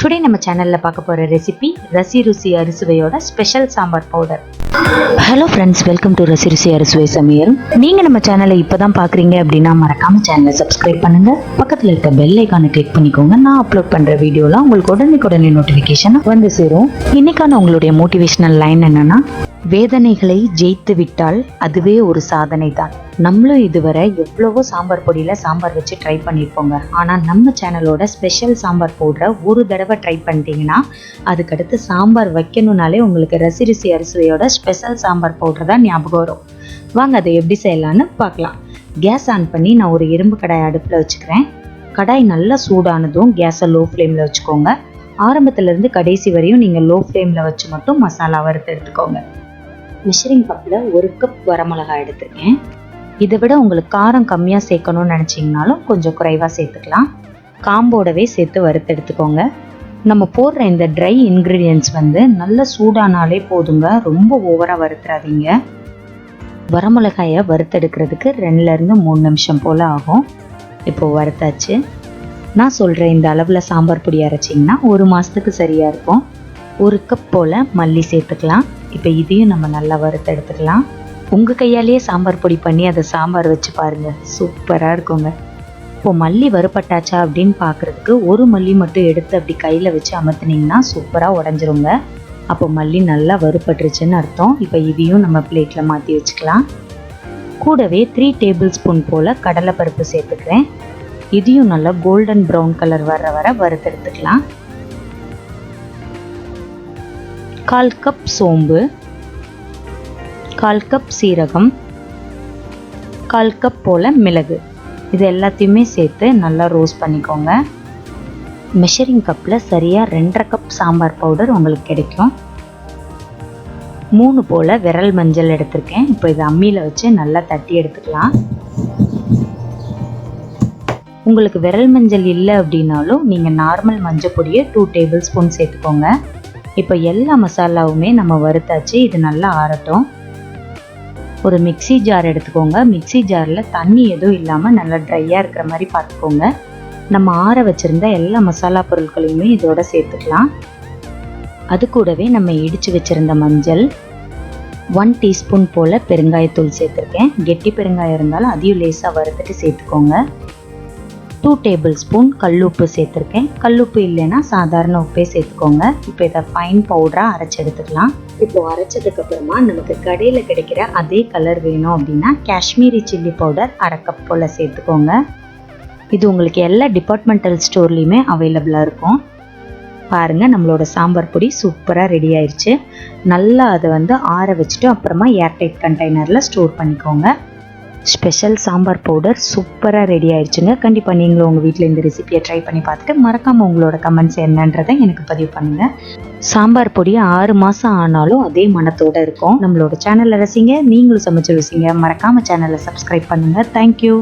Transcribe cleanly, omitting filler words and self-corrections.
Today நம்ம சேனல்ல பார்க்க போற ரெசிபி ரசி ருசி அறுசுவையோட special sambar powder. Hello friends, welcome to ரசி ருசி அறுசுவை சமையல். நீங்க நம்ம சேனலை இப்பதான் பாக்குறீங்க அப்படின்னா மறக்காம சேனலை சப்ஸ்கிரைப் பண்ணுங்க. பக்கத்துல இருக்க பெல் ஐகானை கிளிக் பண்ணிக்கோங்க. நான் அப்லோட் பண்ற வீடியோலாம் உங்களுக்கு உடனே நோட்டிபிகேஷன் வந்து சேரும். இன்னைக்கான உங்களுடைய மோட்டிவேஷனல் லைன் என்னன்னா, வேதனைகளை ஜெயித்து விட்டால் அதுவே ஒரு சாதனை தான். நம்மளும் இதுவரை எவ்வளவோ சாம்பார் பொடியில் சாம்பார் வச்சு ட்ரை பண்ணியிருப்போங்க. ஆனால் நம்ம சேனலோட ஸ்பெஷல் சாம்பார் பவுடரை ஒரு தடவை ட்ரை பண்ணிட்டீங்கன்னா அதுக்கடுத்து சாம்பார் வைக்கணும்னாலே உங்களுக்கு ரசி ருசி அறுசுவையோட ஸ்பெஷல் சாம்பார் பவுடர் தான் ஞாபகம் வரும். வாங்க அதை எப்படி செய்யலான்னு பார்க்கலாம். கேஸ் ஆன் பண்ணி நான் ஒரு இரும்பு கடாய் அடுப்பில் வச்சுக்கிறேன். கடாய் நல்லா சூடானதும் கேஸை லோ ஃப்ளேமில் வச்சுக்கோங்க. ஆரம்பத்துலேருந்து கடைசி வரையும் நீங்கள் லோ ஃப்ளேமில் வச்சு மட்டும் மசாலா வறுத்து எடுத்துக்கோங்க. மெஷரிங் கப்பில் 1 கப் வரமிளகாய் எடுத்துருக்கேன். இதை விட உங்களுக்கு காரம் கம்மியாக சேர்க்கணும்னு நினச்சிங்கனாலும் கொஞ்சம் குறைவாக சேர்த்துக்கலாம். காம்போடவே சேர்த்து வறுத்து எடுத்துக்கோங்க. நம்ம போடுற இந்த ட்ரை இன்க்ரீடியன்ட்ஸ் நல்ல சூடானாலே போதுங்க, ரொம்ப ஓவராக வறுத்துறாதீங்க. வரமிளகாயை வறுத்தெடுக்கிறதுக்கு 2லேருந்து 3 நிமிஷம் போல் ஆகும். இப்போது வறுத்தாச்சு. நான் சொல்கிற இந்த அளவில் சாம்பார் பொடி அரைச்சிங்கன்னா 1 மாதத்துக்கு சரியாக இருக்கும். 1 கப் போல் மல்லி சேர்த்துக்கலாம். இப்போ இதையும் நம்ம நல்லா வறுத்து எடுத்துக்கலாம். உங்கள் கையாலேயே சாம்பார் பொடி பண்ணி அதை சாம்பார் வச்சு பாருங்கள், சூப்பராக இருக்குங்க. இப்போது மல்லி வறுப்பட்டாச்சா அப்படின்னு பார்க்குறதுக்கு 1 மல்லி மட்டும் எடுத்து அப்படி கையில் வச்சு அமர்த்தினீங்கன்னா சூப்பராக உடஞ்சிருங்க. அப்போ மல்லி நல்லா வறுப்பட்டுருச்சுன்னு அர்த்தம். இப்போ இதையும் நம்ம பிளேட்டில் மாற்றி வச்சுக்கலாம். கூடவே 3 டேபிள் ஸ்பூன் போல் கடலைப்பருப்பு சேர்த்துக்கிறேன். இதையும் நல்லா கோல்டன் ப்ரௌன் கலர் வர வறுத்தெடுத்துக்கலாம். 1/4 கப் சோம்பு, 1/4 கப் சீரகம், 1/4 கப் போல் மிளகு, இது எல்லாத்தையுமே சேர்த்து நல்லா ரோஸ்ட் பண்ணிக்கோங்க. மெஷரிங் கப்பில் சரியாக 2.5 கப் சாம்பார் பவுடர் உங்களுக்கு கிடைக்கும். 3 போல் விரல் மஞ்சள் எடுத்திருக்கேன். இப்போ இதை அம்மியில் வச்சு நல்லா தட்டி எடுத்துக்கலாம். உங்களுக்கு விரல் மஞ்சள் இல்லை அப்படின்னாலும் நீங்கள் நார்மல் மஞ்சள் பொடியை 2 டேபிள் ஸ்பூன் சேர்த்துக்கோங்க. இப்போ எல்லா மசாலாவுமே நம்ம வறுத்தாச்சு. இது நல்லா ஆறட்டும். ஒரு மிக்ஸி ஜார் எடுத்துக்கோங்க. மிக்ஸி ஜாரில் தண்ணி எதுவும் இல்லாமல் நல்லா ட்ரையாக இருக்கிற மாதிரி பார்த்துக்கோங்க. நம்ம ஆற வச்சுருந்த எல்லா மசாலா பொருட்களையுமே இதோட சேர்த்துக்கலாம். அது கூடவே நம்ம இடித்து வச்சுருந்த மஞ்சள், 1 டீஸ்பூன் போல் பெருங்காயத்தூள் சேர்த்துருக்கேன். கெட்டி பெருங்காயம் இருந்தாலும் அதையும் லேசாக வறுத்துட்டு சேர்த்துக்கோங்க. 2 டேபிள் ஸ்பூன் கல்லுப்பு சேர்த்துருக்கேன். கல்லுப்பு இல்லைன்னா சாதாரண உப்பே சேர்த்துக்கோங்க. இப்போ இதை ஃபைன் பவுடராக அரைச்சி எடுத்துக்கலாம். இப்போது அரைச்சதுக்கப்புறமா நமக்கு கடையில் கிடைக்கிற அதே கலர் வேணும் அப்படின்னா காஷ்மீரி சில்லி பவுடர் 1/2 கப் போல் சேர்த்துக்கோங்க. இது உங்களுக்கு எல்லா டிபார்ட்மெண்டல் ஸ்டோர்லேயுமே அவைலபிளாக இருக்கும். பாருங்கள், நம்மளோட சாம்பார் பொடி சூப்பராக ரெடி ஆயிடுச்சு. நல்லா அதை ஆற வச்சுட்டு அப்புறமா ஏர்டைட் கண்டெய்னரில் ஸ்டோர் பண்ணிக்கோங்க. ஸ்பெஷல் சாம்பார் பவுடர் சூப்பராக ரெடி ஆயிடுச்சுங்க. கண்டிப்பாக நீங்களும் உங்கள் வீட்டில் இந்த ரெசிபியை ட்ரை பண்ணி பார்த்துட்டு மறக்காமல் உங்களோட கமெண்ட்ஸ் என்னன்றதை எனக்கு பதிவு பண்ணுங்கள். சாம்பார் பொடி 6 மாதம் ஆனாலும் அதே மனத்தோடு இருக்கும். நம்மளோட சேனலில் ரசிங்க, நீங்களும் சமைச்சு ருசிங்க. மறக்காமல் சேனலை சப்ஸ்கிரைப் பண்ணுங்கள். தேங்க்யூ.